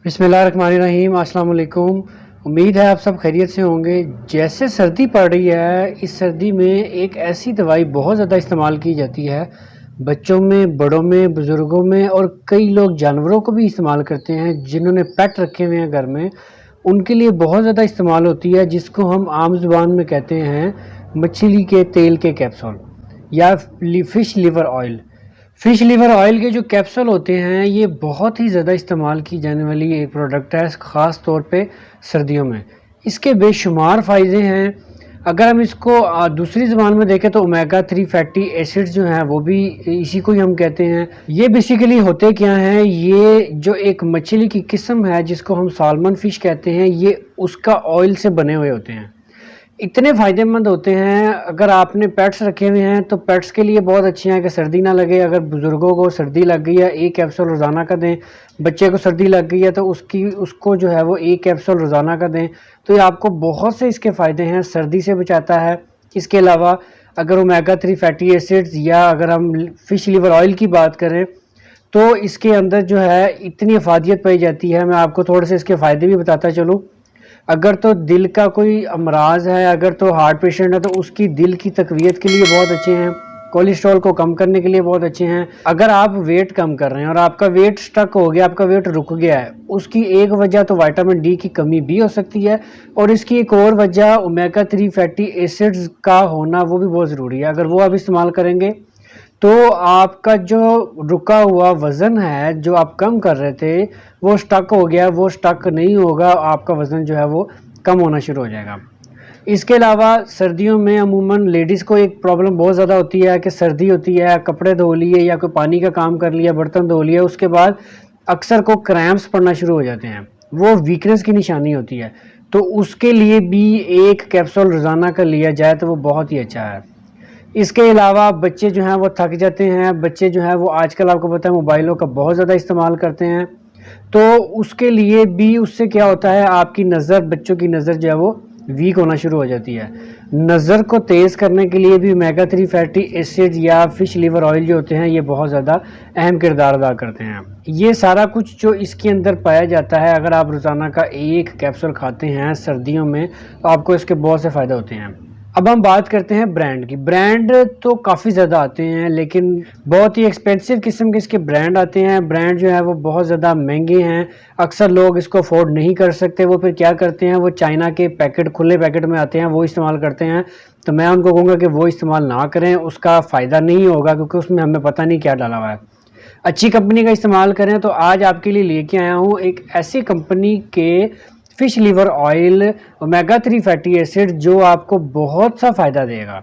बिस्मिल्लाहिर्रहमानिर्रहीम, अस्सलाम वालेकुम। उम्मीद है आप सब खैरियत से होंगे। जैसे सर्दी पड़ रही है, इस सर्दी में एक ऐसी दवाई बहुत ज़्यादा इस्तेमाल की जाती है, बच्चों में, बड़ों में, बुज़ुर्गों में और कई लोग जानवरों को भी इस्तेमाल करते हैं। जिन्होंने पेट रखे हुए हैं घर में, उनके लिए बहुत ज़्यादा इस्तेमाल होती है, जिसको हम आम ज़ुबान में कहते हैं मछली के तेल के कैप्सूल या fish liver oil. Fish liver oil के जो कैप्सूल होते हैं, ये बहुत ही ज़्यादा इस्तेमाल की जाने वाली एक प्रोडक्ट है, ख़ास तौर पे सर्दियों में। इसके बेशुमार फ़ायदे हैं। अगर हम इसको दूसरी ज़ुबान में देखें तो ओमेगा 3 फैटी एसिड्स जो हैं वो भी इसी को ही हम कहते हैं। ये बेसिकली होते क्या हैं, ये जो एक मछली की किस्म है जिसको हम साल्मन फ़िश कहते हैं, ये उसका ऑयल से बने हुए होते हैं। इतने फ़ायदेमंद होते हैं। अगर आपने पेट्स रखे हुए हैं तो पेट्स के लिए बहुत अच्छे हैं कि सर्दी ना लगे। अगर बुज़ुर्गों को सर्दी लग गई है, एक कैप्सूल रोज़ाना का दें। बच्चे को सर्दी लग गई है तो उसको जो है वो एक कैप्सूल रोज़ाना का दें। तो ये आपको बहुत से इसके फ़ायदे हैं, सर्दी से बचाता है। इसके अलावा अगर ओमेगा 3 फैटी एसिड्स या अगर हम फ़िश लिवर ऑयल की बात करें तो इसके अंदर जो है इतनी अफादियत पाई जाती है। मैं आपको थोड़े से इसके फ़ायदे भी बताता चलूँ। अगर तो दिल का कोई अमराज है, अगर तो हार्ट पेशेंट है तो उसकी दिल की तकवीत के लिए बहुत अच्छे हैं। कोलेस्ट्रॉल को कम करने के लिए बहुत अच्छे हैं। अगर आप वेट कम कर रहे हैं और आपका वेट स्टक हो गया, आपका वेट रुक गया है, उसकी एक वजह तो विटामिन डी की कमी भी हो सकती है और इसकी एक और वजह ओमेगा 3 फैटी एसिड्स का होना वो भी बहुत ज़रूरी है। अगर वो आप इस्तेमाल करेंगे तो आपका जो रुका हुआ वज़न है, जो आप कम कर रहे थे, वो स्टक हो गया, वो स्टक नहीं होगा, आपका वज़न जो है वो कम होना शुरू हो जाएगा। इसके अलावा सर्दियों में अमूमन लेडीज़ को एक प्रॉब्लम बहुत ज़्यादा होती है कि सर्दी होती है, कपड़े धो लिए या कोई पानी का काम कर लिया, बर्तन धो लिए, उसके बाद अक्सर को क्रैम्प्स पड़ना शुरू हो जाते हैं। वो वीकनेस की निशानी होती है। तो उसके लिए भी एक कैप्सूल रोज़ाना का लिया जाए तो वो बहुत ही अच्छा है। इसके अलावा बच्चे जो हैं वो थक जाते हैं। बच्चे जो हैं वो आजकल आपको पता है मोबाइलों का बहुत ज़्यादा इस्तेमाल करते हैं। तो उसके लिए भी उससे क्या होता है, आपकी नज़र, बच्चों की नज़र जो है वो वीक होना शुरू हो जाती है। नज़र को तेज़ करने के लिए भी ओमेगा 3 फैटी एसिड या फ़िश लिवर ऑयल जो होते हैं ये बहुत ज़्यादा अहम किरदार अदा करते हैं। ये सारा कुछ जो इसके अंदर पाया जाता है, अगर आप रोज़ाना का एक कैप्सूल खाते हैं सर्दियों में तो आपको इसके बहुत से फ़ायदे होते हैं। अब हम बात करते हैं ब्रांड की। ब्रांड तो काफ़ी ज़्यादा आते हैं, लेकिन बहुत ही एक्सपेंसिव किस्म के इसके ब्रांड आते हैं। ब्रांड जो है वो बहुत ज़्यादा महंगे हैं। अक्सर लोग इसको अफोर्ड नहीं कर सकते। वो फिर क्या करते हैं, वो चाइना के पैकेट, खुले पैकेट में आते हैं, वो इस्तेमाल करते हैं। तो मैं उनको कहूँगा कि वो इस्तेमाल ना करें, उसका फ़ायदा नहीं होगा क्योंकि उसमें हमें पता नहीं क्या डाला हुआ है। अच्छी कंपनी का इस्तेमाल करें। तो आज आपके लिए लेके आया हूँ एक ऐसी कंपनी के fish liver oil omega 3 fatty acid जो आपको बहुत सा फ़ायदा देगा।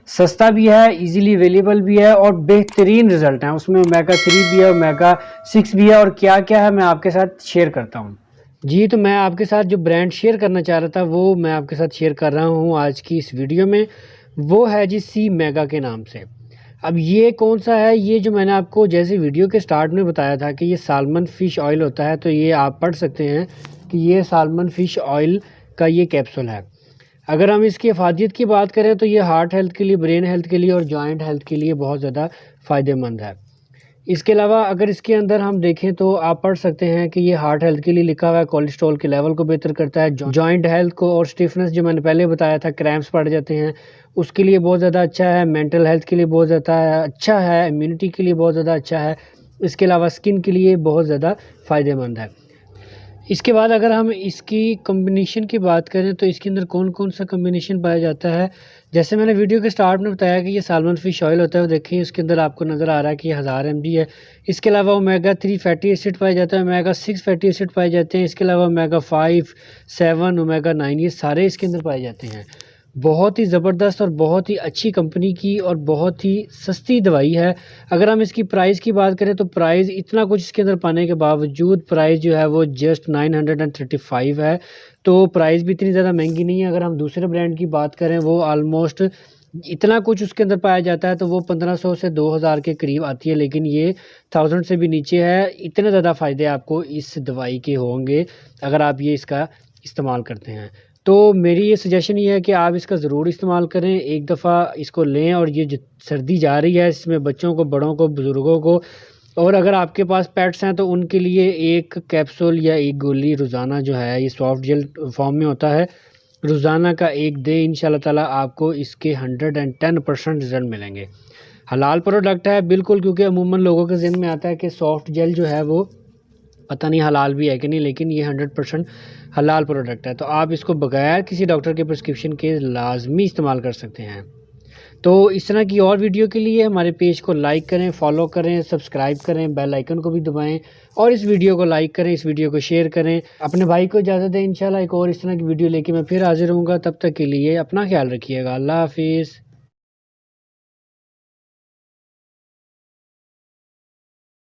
सस्ता भी है, इजीली अवेलेबल भी है और बेहतरीन रिजल्ट हैं। उसमें ओमेगा 3 भी है, ओमेगा 6 भी है और क्या क्या है मैं आपके साथ शेयर करता हूँ। जी, तो मैं आपके साथ जो ब्रांड शेयर करना चाह रहा था वो मैं आपके साथ शेयर कर रहा हूँ आज की इस वीडियो में। वो है जी सी मेगा के नाम से। अब ये कौन सा है, ये जो मैंने आपको जैसे वीडियो के स्टार्ट में बताया था कि ये साल्मन फ़िश ऑयल होता है, तो ये आप पढ़ सकते हैं कि ये साल्मन फ़िश ऑयल का ये कैप्सूल है। अगर हम इसकी अफादियत की बात करें तो ये हार्ट हेल्थ के लिए, ब्रेन हेल्थ के लिए और जॉइंट हेल्थ के लिए बहुत ज़्यादा फ़ायदेमंद है। इसके अलावा अगर इसके अंदर हम देखें तो आप पढ़ सकते हैं कि ये हार्ट हेल्थ के लिए लिखा हुआ है, कोलेस्ट्रॉल के लेवल को बेहतर करता है, जॉइंट हेल्थ को और स्टिफनेस जो मैंने पहले बताया था, क्रैम्प्स पड़ जाते हैं, उसके लिए बहुत ज़्यादा अच्छा है। मेंटल हेल्थ के लिए बहुत ज़्यादा अच्छा है, इम्यूनिटी के लिए बहुत ज़्यादा अच्छा है। इसके अलावा स्किन के लिए बहुत ज़्यादा फ़ायदेमंद है। इसके बाद अगर हम इसकी कॉम्बिनेशन की बात करें तो इसके अंदर कौन-कौन सा कॉम्बिनेशन पाया जाता है। जैसे मैंने वीडियो के स्टार्ट में बताया कि ये साल्मन फ़िश ऑयल होता है, वो देखिए इसके अंदर आपको नज़र आ रहा है कि ये 1000 mg है। इसके अलावा ओमेगा 3 फैटी एसिड पाए जाते हैं, ओमेगा 6 फैटी एसिड पाए जाते हैं। इसके अलावा ओमेगा 5, 7, ओमेगा 9 ये सारे इसके अंदर पाए जाते हैं। बहुत ही ज़बरदस्त और बहुत ही अच्छी कंपनी की और बहुत ही सस्ती दवाई है। अगर हम इसकी प्राइस की बात करें तो प्राइस इतना कुछ इसके अंदर पाने के बावजूद प्राइस जो है वो जस्ट 935 है। तो प्राइस भी इतनी ज़्यादा महंगी नहीं है। अगर हम दूसरे ब्रांड की बात करें वो ऑलमोस्ट इतना कुछ उसके अंदर पाया जाता है तो वो 1500 से 2000 के करीब आती है, लेकिन ये 1000 से भी नीचे है। इतने ज़्यादा फ़ायदे आपको इस दवाई के होंगे अगर आप ये इसका इस्तेमाल करते हैं। तो मेरी ये सजेशन ये है कि आप इसका ज़रूर इस्तेमाल करें, एक दफ़ा इसको लें और ये जो सर्दी जा रही है इसमें बच्चों को, बड़ों को, बुज़ुर्गों को और अगर आपके पास पेट्स हैं तो उनके लिए एक कैप्सूल या एक गोली रोज़ाना जो है, ये सॉफ्ट जेल फॉर्म में होता है, रोज़ाना का एक दे, इंशाल्लाह ताला आपको इसके 110% रिज़ल्ट मिलेंगे। हलाल प्रोडक्ट है बिल्कुल, क्योंकि अमूमन लोगों के ज़हन में आता है कि सॉफ्ट जेल जो है वो पता नहीं हलाल भी है कि नहीं, लेकिन ये 100% हलाल प्रोडक्ट है। तो आप इसको बगैर किसी डॉक्टर के प्रिस्क्रिप्शन के लाजमी इस्तेमाल कर सकते हैं। तो इस तरह की और वीडियो के लिए हमारे पेज को लाइक करें, फॉलो करें, सब्सक्राइब करें, बेल आइकन को भी दबाएं और इस वीडियो को लाइक करें, इस वीडियो को शेयर करें। अपने भाई को इजाज़त दें, इंशाल्लाह एक और इस तरह की वीडियो लेके मैं फिर हाजिर होऊंगा। तब तक के लिए अपना ख्याल रखिएगा। अल्लाह हाफिज़।